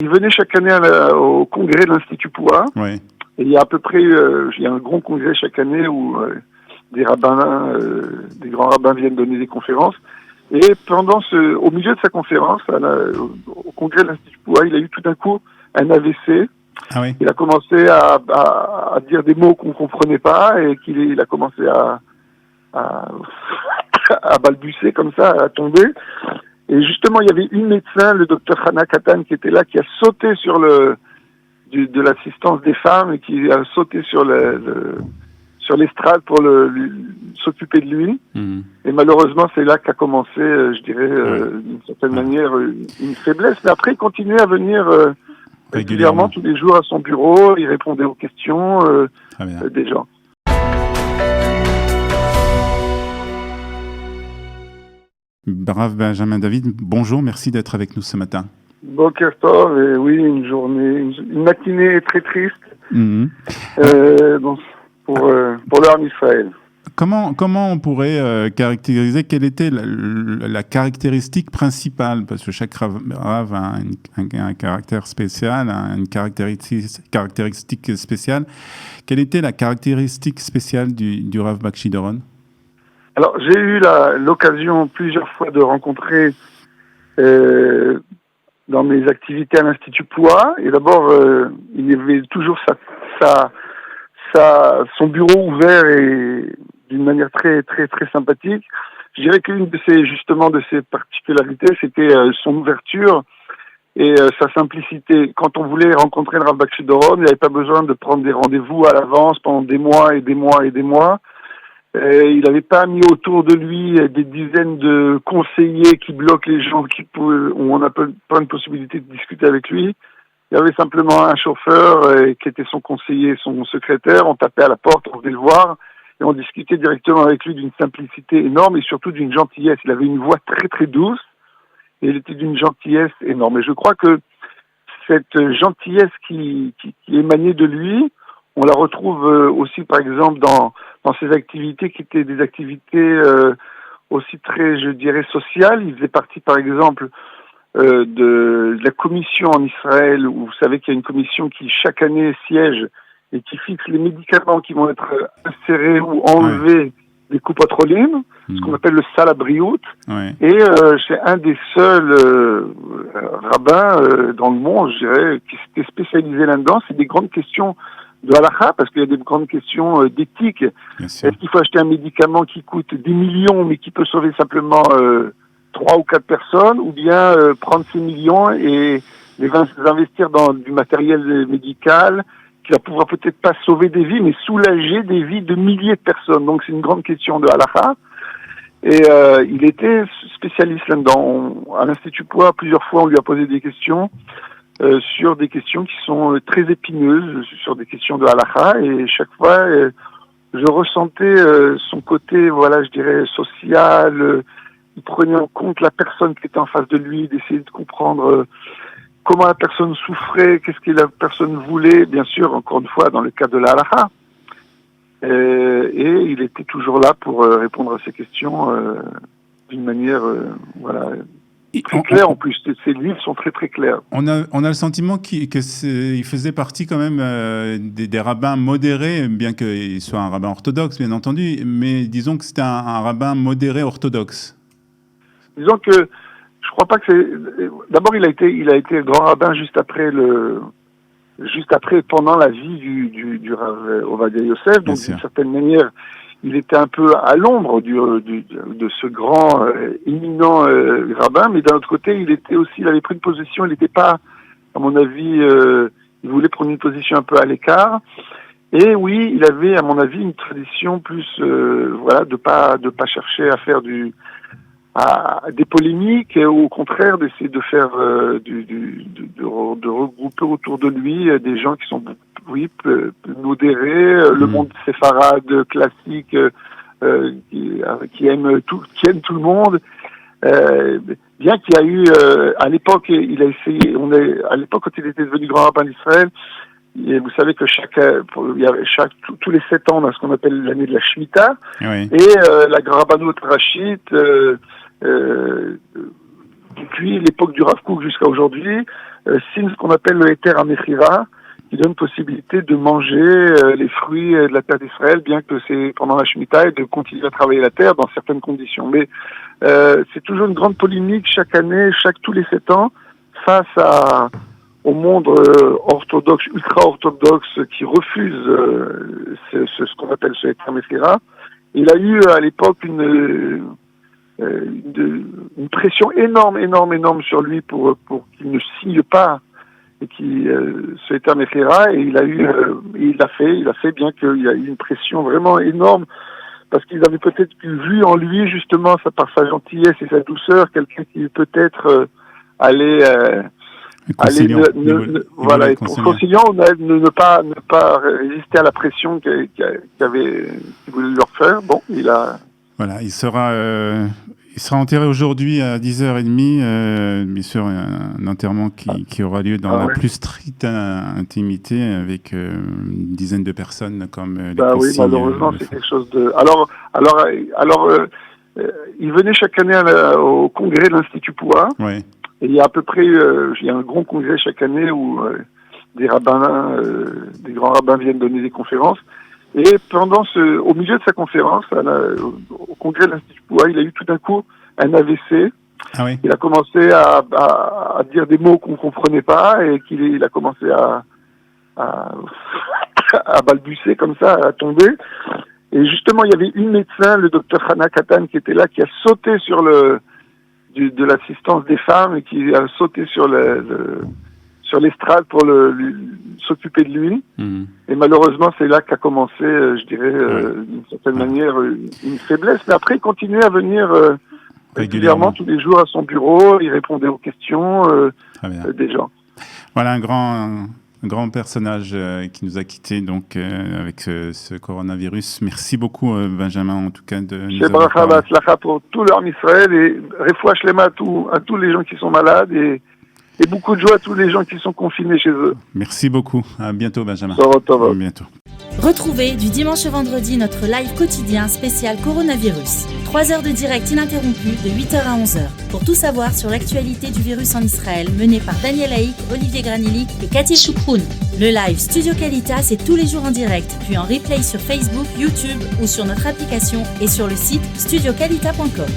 Il venait chaque année au congrès de l'Institut Pouha. Oui. Et il y a à peu près, il y a un grand congrès chaque année où des rabbins, des grands rabbins viennent donner des conférences. Et au milieu de sa conférence, au congrès de l'Institut Pouha, il a eu tout d'un coup un AVC. Ah oui. Il a commencé à dire des mots qu'on comprenait pas et il a commencé à balbuter comme ça, à tomber. Et justement, il y avait une médecin, le docteur Hana Katan, qui était là, qui a sauté sur de l'assistance des femmes et qui a sauté sur l'estrade pour s'occuper de lui. Mmh. Et malheureusement, c'est là qu'a commencé, je dirais, d'une certaine manière, une faiblesse. Mais après, il continuait à venir régulièrement, tous les jours à son bureau. Il répondait aux questions des gens. Rav Benjamin David, bonjour, merci d'être avec nous ce matin. Boker Tov, et oui, une matinée très triste pour l'Arme Israël. Comment on pourrait caractériser, quelle était la caractéristique principale, parce que chaque Rav a un caractère spécial, une caractéristique spéciale. Quelle était la caractéristique spéciale du Rav Bakshi Doron? Alors, j'ai eu l'occasion plusieurs fois de rencontrer dans mes activités à l'Institut Pouha. Et d'abord, il y avait toujours son bureau ouvert et d'une manière très, très, très sympathique. Je dirais qu'une de ses particularités, c'était son ouverture et sa simplicité. Quand on voulait rencontrer le Rav Bakshi Doron, il n'y avait pas besoin de prendre des rendez-vous à l'avance pendant des mois et des mois et des mois. Il n'avait pas mis autour de lui des dizaines de conseillers qui bloquent les gens, où on n'a pas de possibilité de discuter avec lui. Il y avait simplement un chauffeur qui était son conseiller, son secrétaire. On tapait à la porte, on venait le voir et on discutait directement avec lui d'une simplicité énorme et surtout d'une gentillesse. Il avait une voix très très douce et il était d'une gentillesse énorme. Et je crois que cette gentillesse qui émanait de lui, on la retrouve aussi, par exemple, dans ses activités qui étaient des activités aussi très, je dirais, sociales. Il faisait partie, par exemple, de la commission en Israël, où vous savez qu'il y a une commission qui, chaque année, siège et qui fixe les médicaments qui vont être insérés ou enlevés des coupotrolim, ce qu'on appelle le sal abriout. Et c'est un des seuls rabbins dans le monde, je dirais, qui s'était spécialisé là-dedans. C'est des grandes questions de halakha, parce qu'il y a des grandes questions d'éthique. Est-ce qu'il faut acheter un médicament qui coûte des millions, mais qui peut sauver simplement 3 ou 4 personnes, ou bien prendre ces millions et les investir dans du matériel médical qui va pouvoir peut-être pas sauver des vies, mais soulager des vies de milliers de personnes. Donc c'est une grande question de halakha. Et il était spécialiste là-dedans. À l'Institut Pouha, plusieurs fois, on lui a posé des questions sur des questions qui sont très épineuses, sur des questions de halakha, et chaque fois, je ressentais son côté, voilà, je dirais, social. Il prenait en compte la personne qui était en face de lui, d'essayer de comprendre comment la personne souffrait, qu'est-ce que la personne voulait, bien sûr, encore une fois, dans le cas de la halakha. Et il était toujours là pour répondre à ces questions d'une manière, voilà, très clair en plus. Ces livres sont très très clairs. On a le sentiment qu'il faisait partie quand même des rabbins modérés, bien qu'il soit un rabbin orthodoxe, bien entendu, mais disons que c'était un rabbin modéré orthodoxe. Disons que je crois pas que c'est. D'abord, il a été grand rabbin juste après, pendant la vie du Rav Ovadia Yosef. Donc d'une certaine manière, il était un peu à l'ombre de ce grand, éminent rabbin, mais d'un autre côté, il avait pris une position, il n'était pas, à mon avis, il voulait prendre une position un peu à l'écart. Et oui, il avait, à mon avis, une tradition plus, voilà, de pas chercher à faire des polémiques, et au contraire d'essayer de faire, de regrouper autour de lui des gens qui sont, oui, modérés, le monde séfarade classique, qui aime tout le monde. Bien qu'il y a eu, à l'époque, il a essayé, à l'époque quand il était devenu grand rabbin d'Israël, et vous savez que tous les 7 ans, on a ce qu'on appelle l'année de la Shemitah, et la rabbanout rachit depuis l'époque du Rav Kook jusqu'à aujourd'hui, signe ce qu'on appelle le Heter HaMechira, qui donne possibilité de manger les fruits de la terre d'Israël, bien que c'est pendant la Shemitah, et de continuer à travailler la terre dans certaines conditions. Mais c'est toujours une grande polémique chaque année, tous les 7 ans, face au monde orthodoxe, ultra-orthodoxe, qui refuse ce qu'on appelle ce Heter HaMechira. Il a eu à l'époque une pression énorme sur lui pour qu'il ne signe pas et qui ce Heter HaMechira, et il l'a fait bien qu'il y a eu une pression vraiment énorme, parce qu'ils avaient peut-être vu en lui justement par sa gentillesse et sa douceur quelqu'un qui peut-être allait voilà, et pour conciliant, ne pas résister à la pression qu'il voulait leur faire. Bon, voilà, il sera enterré aujourd'hui à 10h30, bien sûr, un enterrement qui aura lieu dans la plus stricte intimité, avec une dizaine de personnes comme les consignes. Oui, malheureusement, c'est quelque chose de... Alors, il venait chaque année au congrès de l'Institut Poua. Ouais. Et il y a à peu près, il y a un grand congrès chaque année où des rabbins, des grands rabbins viennent donner des conférences. Et au milieu de sa conférence, au congrès de l'Institut Poua, il a eu tout d'un coup un AVC. Ah oui. Il a commencé à dire des mots qu'on comprenait pas, et il a commencé à balbutier comme ça, à tomber. Et justement, il y avait une médecin, le docteur Hana Katan, qui était là, qui a sauté sur de l'assistance des femmes, et qui a sauté sur l'estrade pour s'occuper de lui. Mmh. Et malheureusement, c'est là qu'a commencé, je dirais, d'une certaine manière, une faiblesse. Mais après, il continuait à venir régulièrement, tous les jours à son bureau. Il répondait aux questions des gens. Voilà un grand personnage qui nous a quittés donc avec ce coronavirus. Merci beaucoup Benjamin, en tout cas, de nous avoir parlé. Pour tout l'Arm Israël, et Refoua Shlema à tous les gens qui sont malades, et beaucoup de joie à tous les gens qui sont confinés chez eux. Merci beaucoup. À bientôt Benjamin. À bientôt. Retrouvez du dimanche au vendredi notre live quotidien spécial coronavirus. 3 heures de direct ininterrompu de 8h à 11h. Pour tout savoir sur l'actualité du virus en Israël, mené par Daniel Haïk, Olivier Granilic et Cathy Chouproun. Le live Studio Qualitas, c'est tous les jours en direct, puis en replay sur Facebook, YouTube ou sur notre application et sur le site studioqualita.com.